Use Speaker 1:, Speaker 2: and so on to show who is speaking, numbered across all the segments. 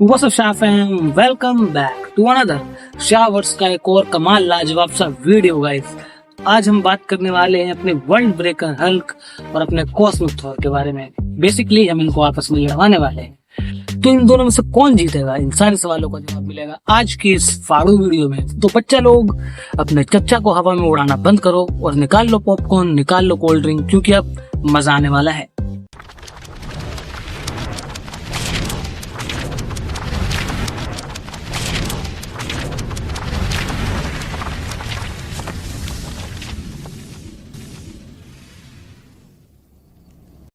Speaker 1: What's up, Shah fam? Welcome back to another शाहवर्स का एक और कमाल लाजवाब सा वीडियो गाइस। आज हम बात करने वाले हैं अपने वर्ल्ड ब्रेकर हल्क और अपने कॉस्मिक थॉर के बारे में। बेसिकली हम इनको आपस में लड़वाने वाले हैं, तो इन दोनों में से कौन जीतेगा, इन सारे सवालों का जवाब मिलेगा आज की इस फाड़ू वीडियो में। तो बच्चा लोग अपने चच्चा को हवा में उड़ाना बंद करो और निकाल लो पॉपकॉर्न, निकाल लो कोल्ड ड्रिंक, क्योंकि अब मजा आने वाला है।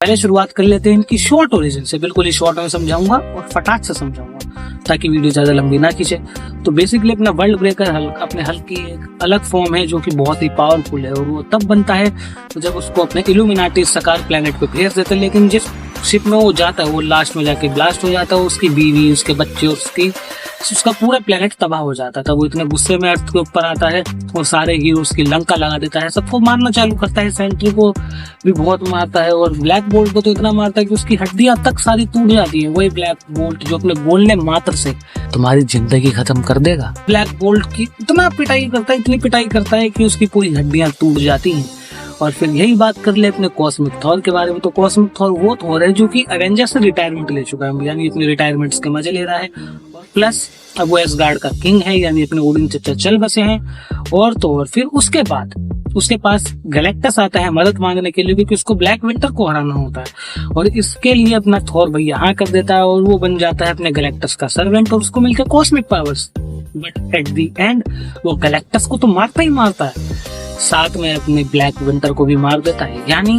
Speaker 1: पहले शुरुआत कर लेते हैं इनकी शॉर्ट ओरिजिन से। बिल्कुल ही शॉर्ट में समझाऊंगा और फटाक से समझाऊंगा ताकि वीडियो ज्यादा लंबी ना खींचे। तो बेसिकली अपना वर्ल्ड ब्रेकर हल्क अपने हल्क की एक अलग फॉर्म है जो कि बहुत ही पावरफुल है, और वो तब बनता है तो जब उसको अपने इल्यूमिनाटी सकार प्लेनेट पे भेज देते हैं। लेकिन जिस शिप में वो जाता है वो लास्ट में जाके ब्लास्ट हो जाता है, उसकी बीवी, उसके बच्चे, उसका पूरा प्लेनेट तबाह हो जाता था। वो इतने गुस्से में अर्थ के ऊपर आता है और सारे हीरोज की लंका लगा देता है, सबको मारना चालू करता है। सेंट्री को भी बहुत मारता है और ब्लैक बोल्ट को तो इतना मारता है कि उसकी हड्डियां तक सारी टूट जाती है। वही ब्लैक बोल्ट जो अपने बोलने मात्र से तुम्हारी जिंदगी खत्म कर देगा। ब्लैक बोल्ट की इतना पिटाई करता है, इतनी पिटाई करता है कि उसकी पूरी हड्डियां टूट जाती हैं। और फिर यही बात कर ले अपने कॉस्मिक थॉर के बारे में। तो कॉस्मिक थॉर वो थॉर है जो कि एवेंजर्स से रिटायरमेंट ले चुका है, यानी अपने रिटायरमेंट्स के मजे ले रहा है। प्लस अब वो एसगार्ड का किंग है, यानी अपने ओडिन चचा चल बसे हैं। और तो और फिर उसके बाद उसके पास गैलेक्टस आता है मदद मांगने के लिए, क्योंकि उसको ब्लैक विंटर को हराना होता है। और इसके लिए अपना थॉर भैया हाँ कर देता है और वो बन जाता है अपने गैलेक्टस का सर्वेंट और उसको मिलकर cosmic powers. But at the end वो गैलेक्टस को तो मारता ही मारता है, साथ में अपने ब्लैक विंटर को भी मार देता है। यानी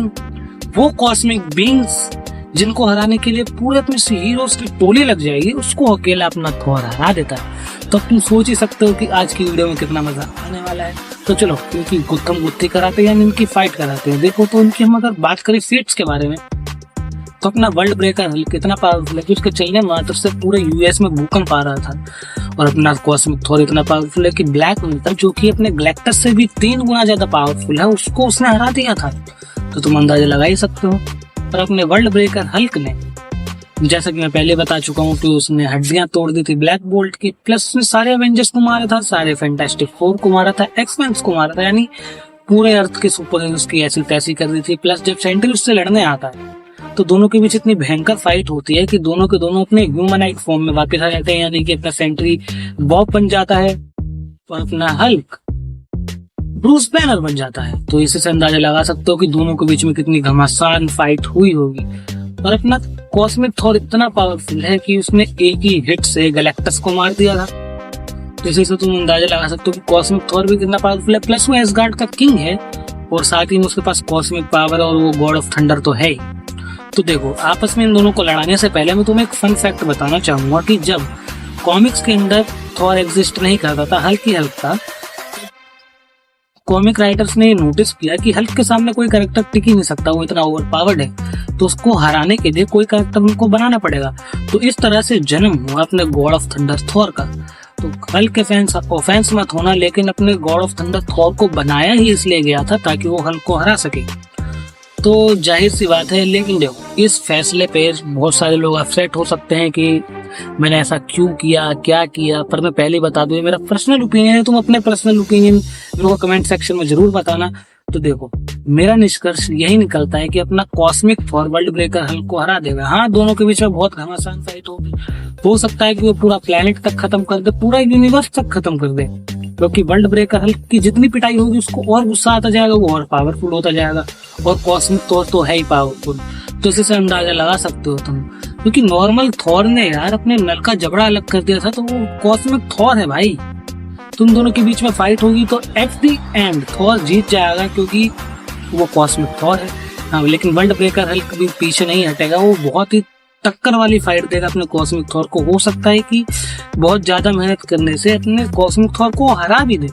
Speaker 1: वो कॉस्मिक बीइंग्स जिनको हराने के लिए पूरे अपने हीरोज की टोली लग जाएगी, उसको अकेला अपना थॉर हरा देता है। तो तुम सोच ही सकते हो कि आज की वीडियो में कितना मजा आने वाला है। तो चलो इनकी गुत्थम गुत्थी कराते हैं, यानी इनकी फाइट कराते हैं। देखो तो इनकी हम अगर बात करें फीट्स के बारे में, तो अपना वर्ल्ड ब्रेकर हल्क कितना पावरफुल है कि उसके चलने मात्र से पूरे यूएस में भूकंप आ रहा था। और अपना कॉस्मिक थॉर इतना पावरफुल है कि ब्लैक विंटर जो कि अपने गैलेक्टस से भी 3 गुना ज्यादा पावरफुल है, उसको उसने हरा दिया था। तो तुम अंदाजा लगा ही सकते हो। पर अपने वर्ल्ड ब्रेकर हल्क ने, जैसा कि मैं पहले बता चुका हूँ, कि उसने हड्डियां तोड़ दी थी ब्लैक बोल्ट की। प्लस उसने सारे एवेंजर्स को मारा था, सारे फैंटास्टिक फोर को मारा था, एक्समैन को मारा था, यानी पूरे अर्थ के सुपर हीरोज की ऐसी तैसी कर दी थी। प्लस जब सेंट्री उससे लड़ने आता है तो दोनों के बीच इतनी भयंकर फाइट होती है कि दोनों के दोनों अपने ह्यूमनाइट फॉर्म में वापस आ जाते हैं, यानी कि अपना सेंट्री बॉब बन जाता है और अपना हल्क ब्रूस बैनर बन जाता है। तो इसी से अंदाजा लगा सकते हो कि दोनों के बीच में कितनी घमासान फाइट हुई होगी। और अपना कॉस्मिक थॉर इतना पावरफुल है कि उसने एक ही हिट से गैलेक्टस को मार दिया था। तो इसी से तुम अंदाजा लगा सकते हो कि कॉस्मिक थॉर भी कितना पावरफुल है। प्लस वो एसगार्ड का किंग है और साथ ही में उसके पास कॉस्मिक पावर और वो गॉड ऑफ थंडर तो है ही। तो देखो, आपस में इन दोनों को लड़ाने से पहले मैं तुम्हें एक फन फैक्ट बताना चाहूंगा कि जब कॉमिक्स के अंदर थॉर एग्जिस्ट नहीं करता था, हल्क ही हल्क था, कॉमिक राइटर्स ने नोटिस किया कि हल्क के सामने कोई कैरेक्टर टिक ही नहीं सकता, वो इतना ओवरपावर्ड है। तो उसको हराने के लिए कोई कैरेक्टर उनको बनाना पड़ेगा। तो इस तरह से जन्म हुआ अपने गॉड ऑफ थंडर थॉर का। तो हल्क के फैंस ऑफेंस मत होना, लेकिन अपने गॉड ऑफ थंडर थॉर को बनाया ही इसलिए गया था ताकि वो हल्क को हरा सके। तो जाहिर सी बात है। लेकिन देखो, इस फैसले पे बहुत सारे लोग अपसेट हो सकते हैं कि मैंने ऐसा क्यों किया, क्या किया। पर मैं पहले ही बता दूं, ये मेरा पर्सनल ओपिनियन है। तुम अपने पर्सनल ओपिनियन मेरे को कमेंट सेक्शन में जरूर बताना। तो देखो, मेरा निष्कर्ष यही निकलता है कि अपना cosmic Thor world breaker Hulk को हरा देगा। हाँ, दोनों के बीच में बहुत घमासान फाइट होगी। हो सकता है कि वो पूरा प्लेनेट तक खत्म कर दे, पूरा यूनिवर्स तक खत्म कर दे, क्योंकि वर्ल्ड ब्रेकर हल्क की जितनी पिटाई होगी उसको और गुस्सा आता जाएगा, वो और पावरफुल होता जाएगा। और कॉस्मिक थॉर तो है ही पावरफुल। तो इसी से अंदाजा लगा सकते हो तुम, क्योंकि नॉर्मल थॉर ने यार अपने नल का जबड़ा अलग कर दिया था, तो वो कॉस्मिक थॉर है भाई। तुम दोनों के बीच में फाइट होगी तो एट द एंड थॉर जीत जाएगा, क्योंकि वो कॉस्मिक थॉर है। हाँ, लेकिन वर्ल्ड ब्रेकर हल्क भी पीछे नहीं हटेगा, वो बहुत ही टक्कर वाली फाइट देगा अपने कॉस्मिक थॉर को। हो सकता है कि बहुत ज्यादा मेहनत करने से अपने कॉस्मिक थॉर को हरा भी दे,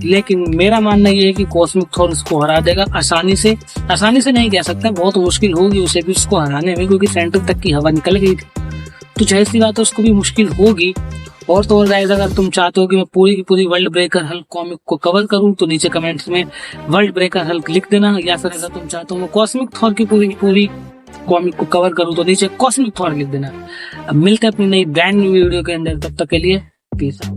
Speaker 1: लेकिन मेरा मानना ये है कि कॉस्मिक थॉर उसको हरा देगा आसानी से। आसानी से नहीं कह सकता, बहुत मुश्किल होगी उसे भी उसको हराने में, क्योंकि सेंटर तक की हवा निकल गई थी। तो जाहिर सी बात है उसको भी मुश्किल होगी। और तो और गाइस, अगर तुम चाहते हो कि मैं पूरी की पूरी वर्ल्ड ब्रेकर हल्क कॉमिक को कवर करूं तो नीचे कमेंट्स में वर्ल्ड ब्रेकर हल्क लिख देना, या फिर अगर तुम चाहते हो मैं कॉस्मिक थॉर की पूरी कॉमिक को कवर करूँ तो नीचे कॉस्मिक थॉर लिख देना। अब मिलते हैं अपनी नई ब्रांड न्यू वीडियो के अंदर, तब तक के लिए पीस आउट।